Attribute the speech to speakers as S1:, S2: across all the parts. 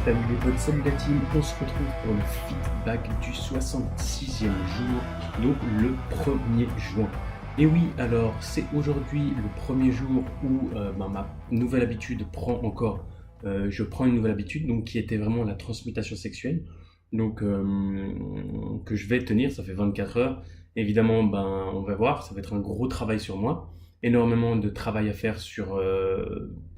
S1: Salut les potes, salut la team, on se retrouve pour le feedback du 66e jour, donc le 1er juin. Et oui, alors c'est aujourd'hui le premier jour où ma nouvelle habitude prend encore, je prends une nouvelle habitude, donc qui était vraiment la transmutation sexuelle, donc que je vais tenir, ça fait 24 heures. Évidemment, on va voir, ça va être un gros travail sur moi, énormément de travail à faire sur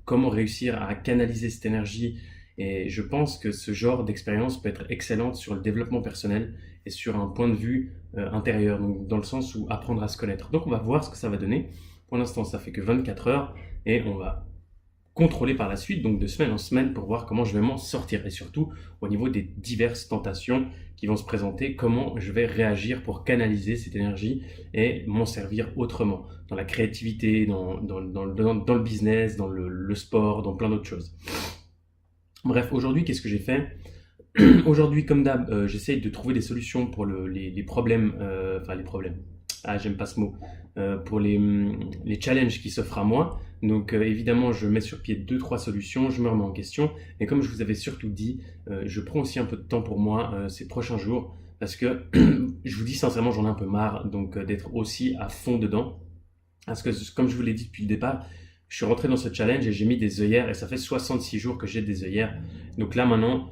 S1: comment réussir à canaliser cette énergie et je pense que ce genre d'expérience peut être excellente sur le développement personnel et sur un point de vue intérieur, donc dans le sens où apprendre à se connaître. Donc on va voir ce que ça va donner. Pour l'instant, ça fait que 24 heures et on va contrôler par la suite, donc de semaine en semaine, pour voir comment je vais m'en sortir et surtout au niveau des diverses tentations qui vont se présenter, comment je vais réagir pour canaliser cette énergie et m'en servir autrement, dans la créativité, dans le business, dans le sport, dans plein d'autres choses. Bref, aujourd'hui, qu'est-ce que j'ai fait? Aujourd'hui, comme d'hab, j'essaye de trouver des solutions pour les problèmes, enfin les problèmes, j'aime pas ce mot, pour les challenges qui s'offrent à moi. Donc évidemment, je mets sur pied 2-3 solutions, je me remets en question. Et comme je vous avais surtout dit, je prends aussi un peu de temps pour moi ces prochains jours, parce que je vous dis sincèrement, j'en ai un peu marre donc d'être aussi à fond dedans. Parce que comme je vous l'ai dit depuis le départ, je suis rentré dans ce challenge et j'ai mis des œillères et ça fait 66 jours que j'ai des œillères. Donc là maintenant,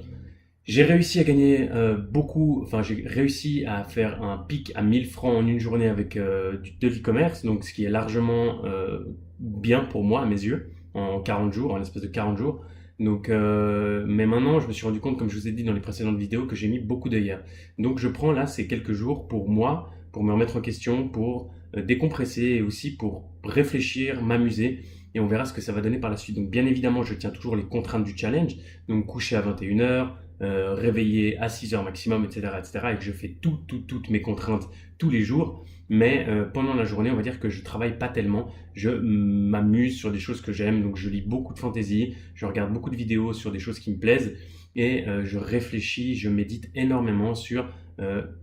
S1: j'ai réussi à gagner beaucoup, enfin j'ai réussi à faire un pic à 1000 francs en une journée avec de l'e-commerce, donc ce qui est largement bien pour moi à mes yeux, en 40 jours, en l'espace de 40 jours. Donc, mais maintenant, je me suis rendu compte, comme je vous ai dit dans les précédentes vidéos, que j'ai mis beaucoup d'œillères. Donc je prends là ces quelques jours pour moi, pour me remettre en question, pour décompresser et aussi pour réfléchir, m'amuser et on verra ce que ça va donner par la suite. Donc bien évidemment, je tiens toujours les contraintes du challenge, donc coucher à 21 heures, réveiller à 6 heures maximum, etc., etc., et que je fais toutes mes contraintes tous les jours. Mais pendant la journée, on va dire que je travaille pas tellement. Je m'amuse sur des choses que j'aime, donc je lis beaucoup de fantaisie, je regarde beaucoup de vidéos sur des choses qui me plaisent et je réfléchis, je médite énormément sur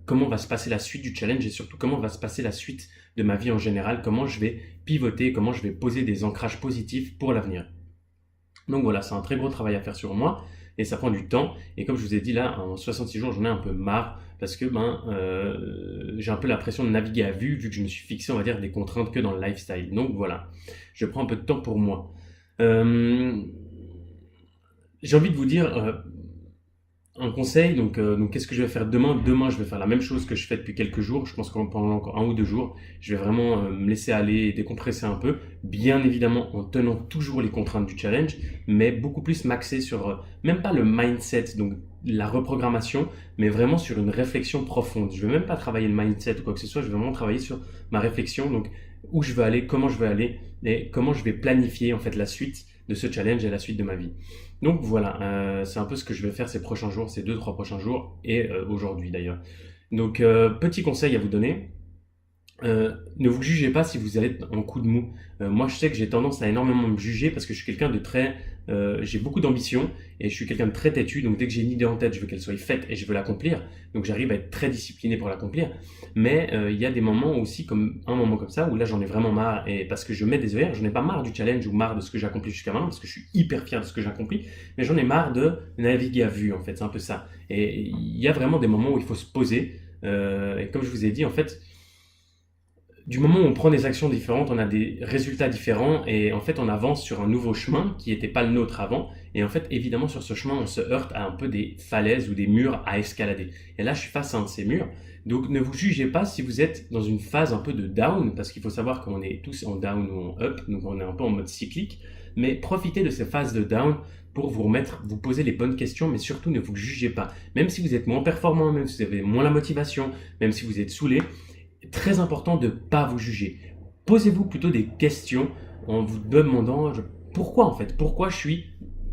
S1: comment va se passer la suite du challenge et surtout comment va se passer la suite de ma vie en général, comment je vais pivoter, comment je vais poser des ancrages positifs pour l'avenir. Donc voilà, c'est un très gros travail à faire sur moi et ça prend du temps. Et comme je vous ai dit là, en 66 jours, j'en ai un peu marre parce que j'ai un peu l'impression de naviguer à vue vu que je me suis fixé, on va dire, des contraintes que dans le lifestyle. Donc voilà, je prends un peu de temps pour moi. J'ai envie de vous dire un conseil, donc qu'est-ce que je vais faire demain? Demain, je vais faire la même chose que je fais depuis quelques jours. Je pense que pendant encore 1 ou 2 jours, je vais vraiment me laisser aller et décompresser un peu. Bien évidemment, en tenant toujours les contraintes du challenge, mais beaucoup plus m'axer sur, même pas le mindset, donc la reprogrammation, mais vraiment sur une réflexion profonde. Je vais même pas travailler le mindset ou quoi que ce soit, je vais vraiment travailler sur ma réflexion, donc où je veux aller, comment je veux aller et comment je vais planifier en fait la suite de ce challenge et la suite de ma vie. Donc voilà, c'est un peu ce que je vais faire ces prochains jours, ces 2-3 prochains jours et aujourd'hui d'ailleurs. Donc petit conseil à vous donner, ne vous jugez pas si vous êtes en coup de mou. Moi je sais que j'ai tendance à énormément me juger parce que je suis quelqu'un de très... j'ai beaucoup d'ambition et je suis quelqu'un de très têtu, donc dès que j'ai une idée en tête, je veux qu'elle soit faite et je veux l'accomplir. Donc j'arrive à être très discipliné pour l'accomplir. Mais il y a des moments aussi, comme un moment comme ça, où là j'en ai vraiment marre et parce que je mets des œillères, j'en ai pas marre du challenge ou marre de ce que j'ai accompli jusqu'à maintenant, parce que je suis hyper fier de ce que j'ai accompli, mais j'en ai marre de naviguer à vue en fait, c'est un peu ça. Et il y a vraiment des moments où il faut se poser, et comme je vous ai dit en fait, du moment où on prend des actions différentes, on a des résultats différents et en fait on avance sur un nouveau chemin qui n'était pas le nôtre avant et en fait évidemment sur ce chemin on se heurte à un peu des falaises ou des murs à escalader. Et là je suis face à un de ces murs, donc ne vous jugez pas si vous êtes dans une phase un peu de down parce qu'il faut savoir qu'on est tous en down ou en up, donc on est un peu en mode cyclique, mais profitez de ces phases de down pour vous remettre, vous poser les bonnes questions, mais surtout ne vous jugez pas. Même si vous êtes moins performant, même si vous avez moins la motivation, même si vous êtes saoulé, très important de ne pas vous juger. Posez-vous plutôt des questions en vous demandant pourquoi en fait, pourquoi je suis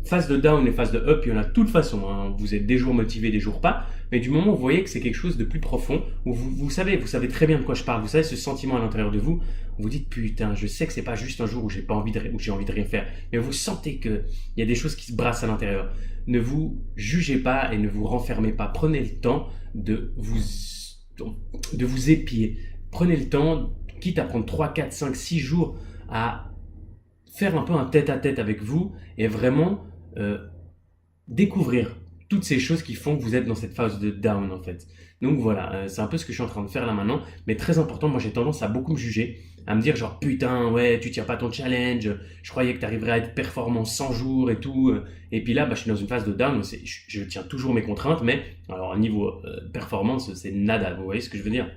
S1: phase de down et phase de up, il y en a de toute façon, hein. Vous êtes des jours motivés, des jours pas, mais du moment où vous voyez que c'est quelque chose de plus profond, où vous savez très bien de quoi je parle, vous savez ce sentiment à l'intérieur de vous, vous dites putain, je sais que c'est pas juste un jour où j'ai envie de rien faire, mais vous sentez que il y a des choses qui se brassent à l'intérieur. Ne vous jugez pas et ne vous renfermez pas, prenez le temps de vous épier. Prenez le temps, quitte à prendre 3, 4, 5, 6 jours à faire un peu un tête-à-tête avec vous et vraiment découvrir toutes ces choses qui font que vous êtes dans cette phase de down en fait. Donc voilà, c'est un peu ce que je suis en train de faire là maintenant, mais très important, moi j'ai tendance à beaucoup me juger, à me dire genre putain ouais tu tiens pas ton challenge, je croyais que tu arriverais à être performant 100 jours et tout, et puis là bah, je suis dans une phase de down, je tiens toujours mes contraintes, mais alors niveau performance c'est nada, vous voyez ce que je veux dire.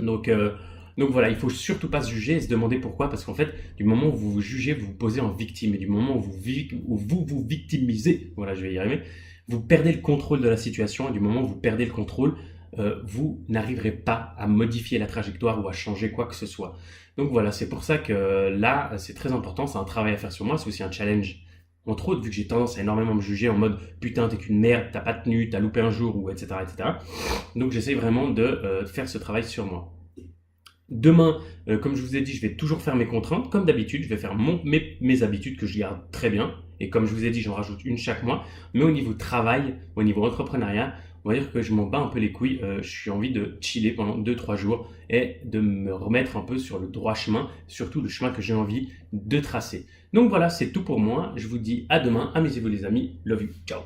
S1: Donc, euh, donc voilà, il faut surtout pas se juger et se demander pourquoi, parce qu'en fait, du moment où vous vous jugez, vous vous posez en victime, et du moment où vous victimisez, voilà, je vais y arriver, vous perdez le contrôle de la situation, et du moment où vous perdez le contrôle, vous n'arriverez pas à modifier la trajectoire ou à changer quoi que ce soit. Donc voilà, c'est pour ça que là, c'est très important, c'est un travail à faire sur moi, c'est aussi un challenge. Entre autres, vu que j'ai tendance à énormément me juger en mode putain, t'es qu'une merde, t'as pas tenu, t'as loupé un jour, ou etc. etc. Donc j'essaie vraiment de faire ce travail sur moi. Demain, comme je vous ai dit, je vais toujours faire mes contraintes. Comme d'habitude, je vais faire mes habitudes que je garde très bien. Et comme je vous ai dit, j'en rajoute une chaque mois. Mais au niveau travail, au niveau entrepreneuriat, on va dire que je m'en bats un peu les couilles. Je suis envie de chiller pendant 2-3 jours et de me remettre un peu sur le droit chemin, surtout le chemin que j'ai envie de tracer. Donc voilà, c'est tout pour moi. Je vous dis à demain. Amusez-vous les amis. Love you. Ciao.